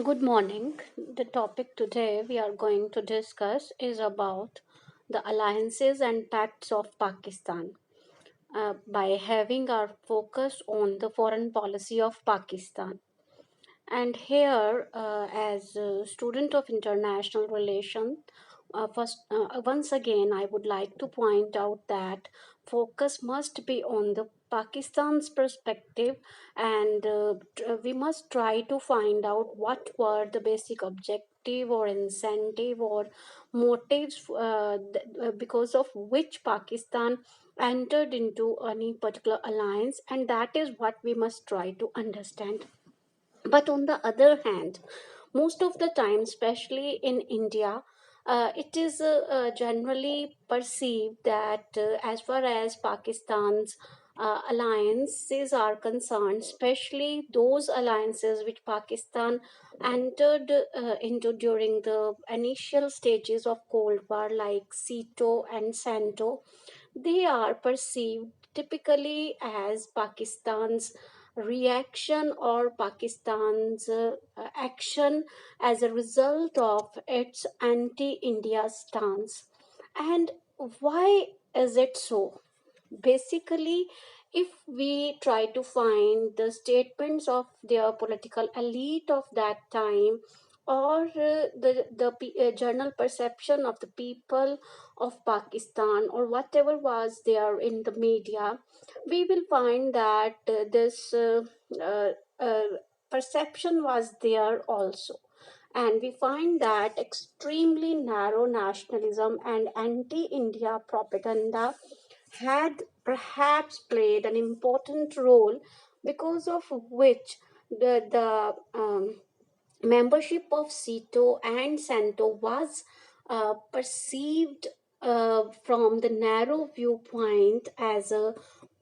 Good morning. The topic today we are going to discuss is about the alliances and pacts of Pakistan. By having our focus on the foreign policy of Pakistan. And here, as a student of international relations, once again, I would like to point out that focus must be on the Pakistan's perspective, and we must try to find out what were the basic objective or incentive or motives because of which Pakistan entered into any particular alliance, and that is what we must try to understand. But on the other hand, most of the time, especially in India, it is generally perceived that as far as Pakistan's alliances are concerned, especially those alliances which Pakistan entered into during the initial stages of Cold War, like SEATO and SANTO, they are perceived typically as Pakistan's reaction or Pakistan's action as a result of its anti India stance. And why is it so? Basically, if we try to find the statements of their political elite of that time, or the general perception of the people of Pakistan, or whatever was there in the media, we will find that this uh, uh, perception was there also. And we find that extremely narrow nationalism and anti India propaganda had perhaps played an important role, because of which the membership of Sito and Santo was perceived from the narrow viewpoint as a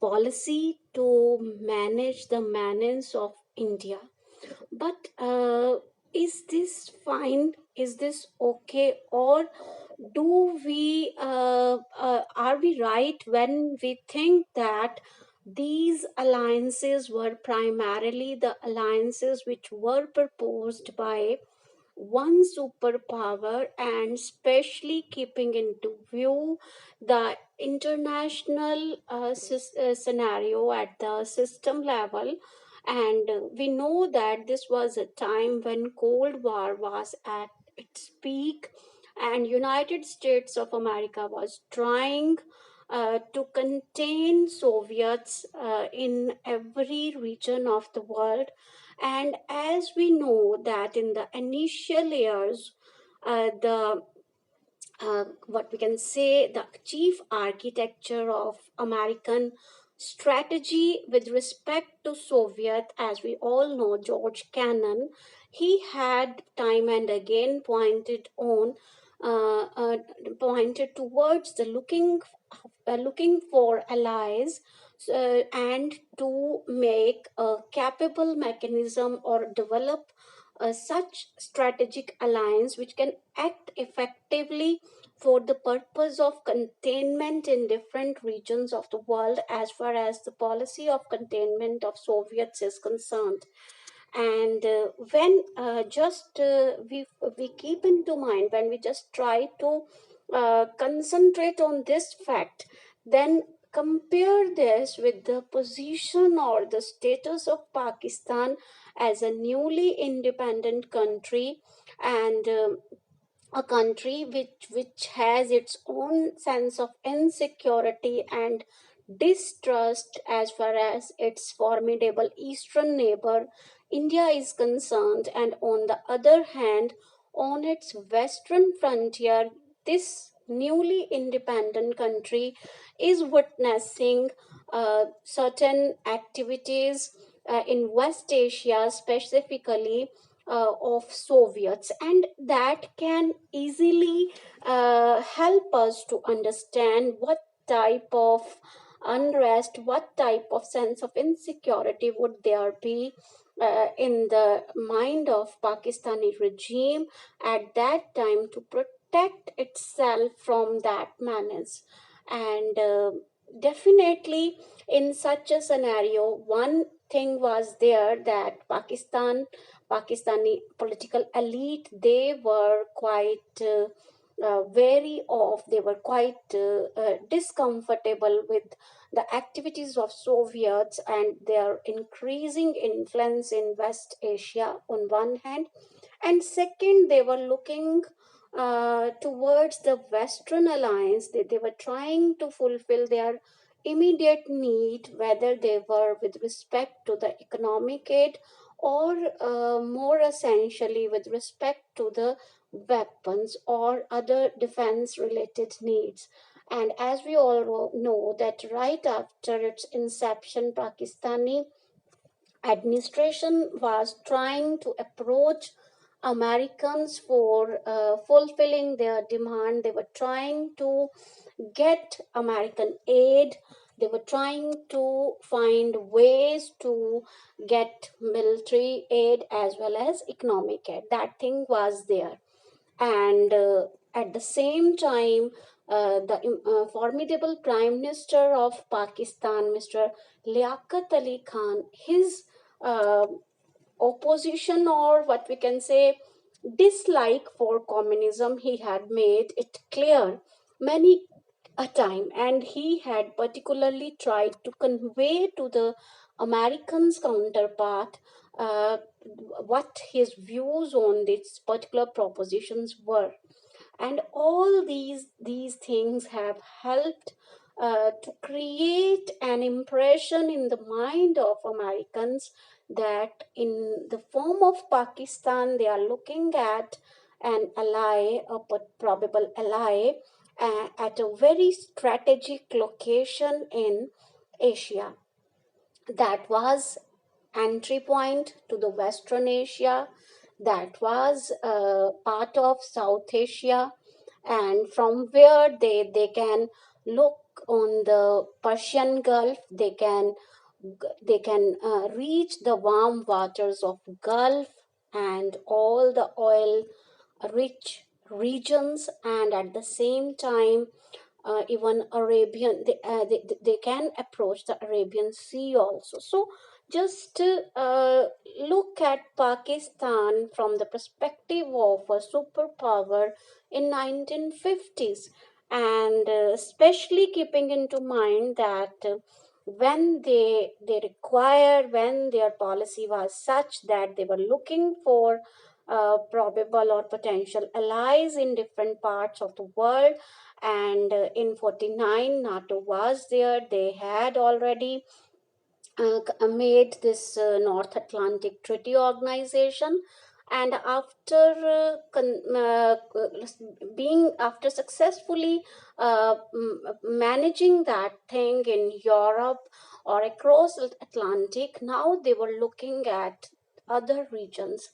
policy to manage the menace of India. But is this fine? Is this okay? Or do we are we right when we think that these alliances were primarily the alliances which were proposed by one superpower, and especially keeping into view the international scenario at the system level? And we know that this was a time when Cold War was at its peak, and United States of America was trying to contain Soviets in every region of the world. And as we know that in the initial years, the what we can say, the chief architecture of American strategy with respect to Soviet, as we all know, George Cannon, he had time and again uh, uh, pointed towards the looking for allies, and to make a capable mechanism or develop such strategic alliance which can act effectively for the purpose of containment in different regions of the world, as far as the policy of containment of Soviets is concerned. And when just we keep into mind, when we just try to concentrate on this fact, then compare this with the position or the status of Pakistan as a newly independent country, and a country which has its own sense of insecurity and distrust as far as its formidable eastern neighbor India is concerned. And on the other hand, on its western frontier, this newly independent country is witnessing certain activities in West Asia, specifically of Soviets, and that can easily help us to understand what type of unrest, what type of sense of insecurity would there be in the mind of Pakistani regime at that time to protect itself from that menace. And definitely, in such a scenario, one thing was there that Pakistani political elite, they were quite wary of, they were quite discomfortable with the activities of Soviets and their increasing influence in West Asia on one hand, and second, they were looking towards the Western alliance. They were trying to fulfill their immediate need, whether they were with respect to the economic aid or more essentially with respect to the weapons or other defense related needs. And as we all know that right after its inception, Pakistani administration was trying to approach Americans for fulfilling their demand. They were trying to get American aid. They were trying to find ways to get military aid as well as economic aid. That thing was there. And at the same time, the formidable Prime Minister of Pakistan, Mr. Liaquat Ali Khan, his uh, opposition, or what we can say dislike for communism, he had made it clear many a time, and he had particularly tried to convey to the Americans counterpart what his views on these particular propositions were. And all these things have helped to create an impression in the mind of Americans that in the form of Pakistan they are looking at an ally, a probable ally, at a very strategic location in Asia. That was entry point to the Western Asia, that was part of South Asia, and from where they can look on the Persian Gulf, they can reach the warm waters of Gulf and all the oil rich regions, and at the same time even Arabian, they can approach the Arabian Sea also. So just look at Pakistan from the perspective of a superpower in 1950s, and especially keeping into mind that when their policy was such that they were looking for probable or potential allies in different parts of the world, and in 49 NATO was there. They had already made this North Atlantic Treaty Organization, and after being after successfully managing that thing in Europe or across Atlantic, now they were looking at other regions,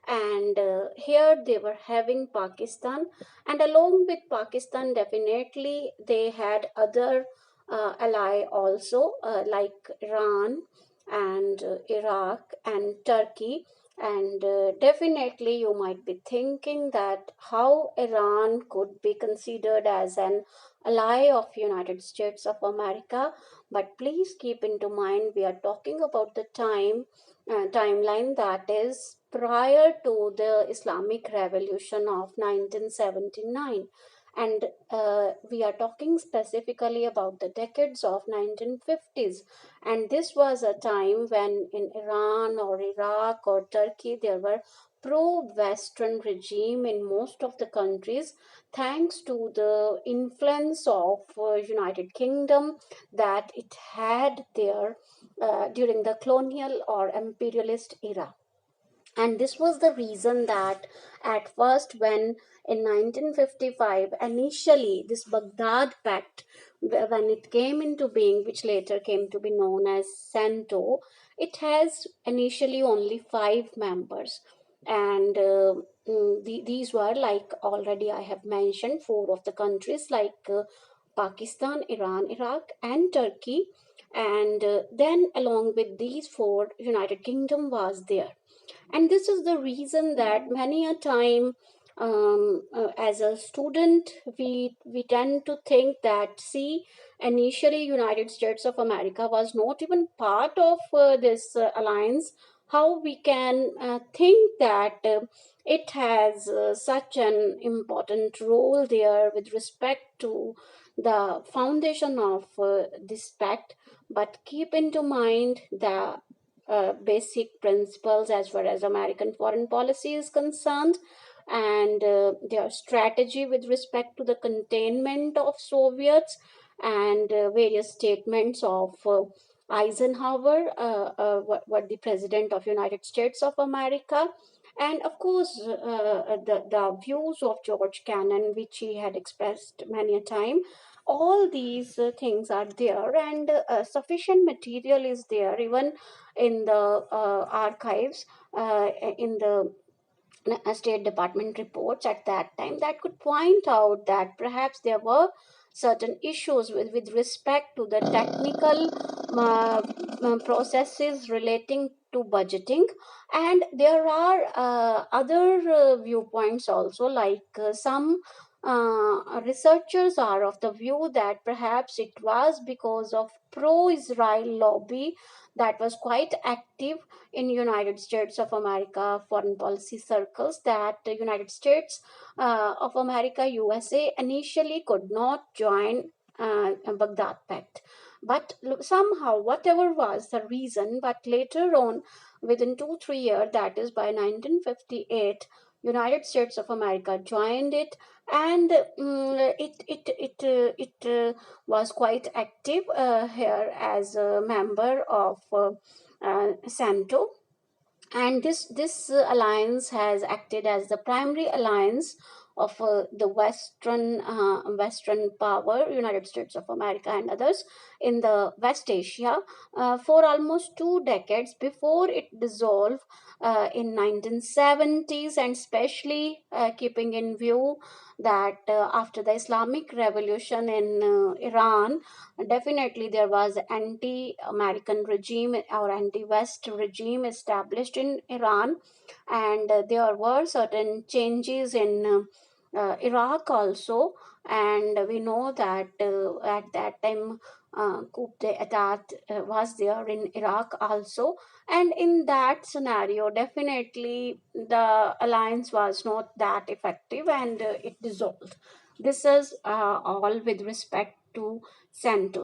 and here they were having Pakistan, and along with Pakistan definitely they had other ally also, like Iran and Iraq and Turkey. And definitely you might be thinking that how Iran could be considered as an ally of United States of America. But please keep into mind we are talking about the timeline that is prior to the Islamic Revolution of 1979, and we are talking specifically about the decades of 1950s, and this was a time when in Iran or Iraq or Turkey there were pro-Western regime in most of the countries, thanks to the influence of United Kingdom that it had there during the colonial or imperialist era. And this was the reason that at first, when in 1955, initially this Baghdad Pact, when it came into being, which later came to be known as SENTO, it has initially only 5 members. And these were, like already I have mentioned, 4 of the countries like Pakistan, Iran, Iraq, and Turkey. And then, along with these four, United Kingdom was there, and this is the reason that many a time As a student, we tend to think that, see, initially United States of America was not even part of this alliance. How we can think that it has such an important role there with respect to the foundation of this pact, but keep into mind the basic principles as far as American foreign policy is concerned, and their strategy with respect to the containment of Soviets, and various statements of Eisenhower, what the President of United States of America, and of course the views of George Cannon, which he had expressed many a time. All these things are there, and sufficient material is there even in the archives, in the State Department reports at that time, that could point out that perhaps there were certain issues with respect to the technical processes relating to budgeting. And there are other viewpoints also, like some researchers are of the view that perhaps it was because of pro-Israel lobby that was quite active in United States of America foreign policy circles, that the United States of America, USA, initially could not join Baghdad Pact. But somehow, whatever was the reason, but later on, within 2 3 years, that is by 1958, United States of America joined it, and it was quite active here as a member of SANTO. And this alliance has acted as the primary alliance of the western power, United States of America and others, in the West Asia for almost 2 decades before it dissolved in 1970s, and especially keeping in view that after the Islamic Revolution in Iran, definitely there was anti-American regime or anti-West regime established in Iran, and there were certain changes in Iraq also. And we know that at that time coup d'etat was there in Iraq also. And in that scenario, definitely the alliance was not that effective, and it dissolved. This is all with respect to Santos.